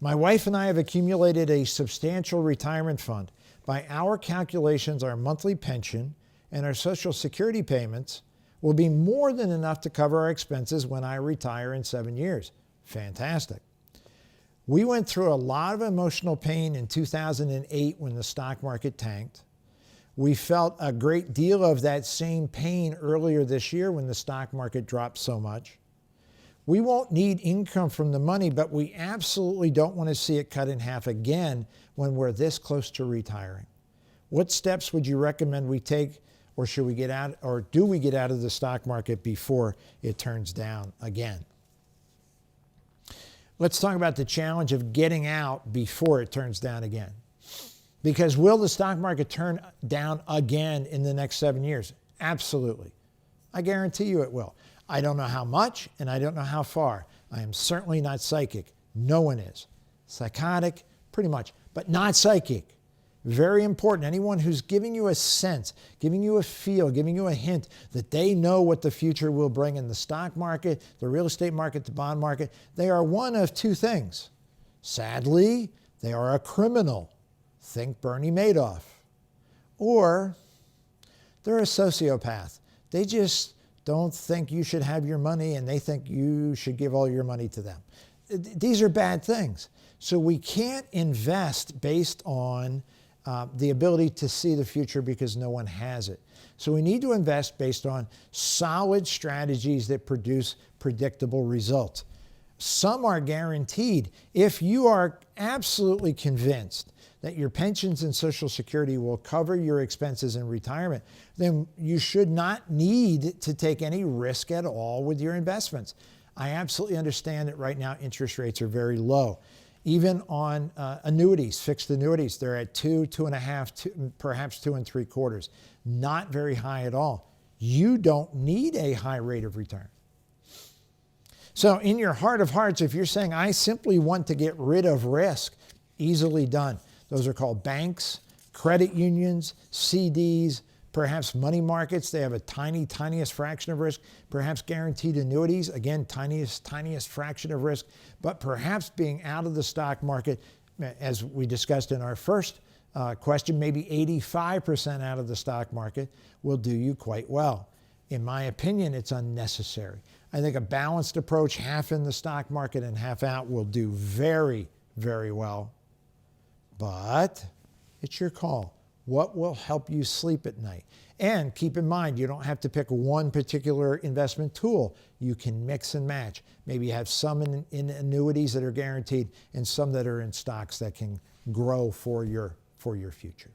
My wife and I have accumulated a substantial retirement fund. By our calculations, our monthly pension and our Social Security payments will be more than enough to cover our expenses when I retire in 7 years. Fantastic. We went through a lot of emotional pain in 2008 when the stock market tanked. We felt a great deal of that same pain earlier this year when the stock market dropped so much. We won't need income from the money, but we absolutely don't want to see it cut in half again when we're this close to retiring. What steps would you recommend we take, or should we get out, or do we get out of the stock market before it turns down again? Let's talk about the challenge of getting out before it turns down again. Because will the stock market turn down again in the next 7 years? Absolutely. I guarantee you it will. I don't know how much, and I don't know how far. I am certainly not psychic. No one is. Psychotic, pretty much, but not psychic. Very important. Anyone who's giving you a sense, giving you a feel, giving you a hint that they know what the future will bring in the stock market, the real estate market, the bond market, they are one of two things. Sadly, they are a criminal. Think Bernie Madoff. Or they're a sociopath. They just don't think you should have your money, and they think you should give all your money to them. These are bad things. So we can't invest based on the ability to see the future because no one has it. So we need to invest based on solid strategies that produce predictable results. Some are guaranteed. If you are absolutely convinced that your pensions and Social Security will cover your expenses in retirement, then you should not need to take any risk at all with your investments. I absolutely understand that right now interest rates are very low. Even on annuities, fixed annuities, they're at 2.5, perhaps 2 3/4. Not very high at all. You don't need a high rate of return. So in your heart of hearts, if you're saying, I simply want to get rid of risk, easily done. Those are called banks, credit unions, CDs, perhaps money markets. They have a tiniest fraction of risk. Perhaps guaranteed annuities, again, tiniest fraction of risk. But perhaps being out of the stock market, as we discussed in our first question, maybe 85% out of the stock market will do you quite well. In my opinion, it's unnecessary. I think a balanced approach, half in the stock market and half out, will do very, very well. But it's your call. What will help you sleep at night? And keep in mind, you don't have to pick one particular investment tool. You can mix and match. Maybe you have some in annuities that are guaranteed and some that are in stocks that can grow for your future.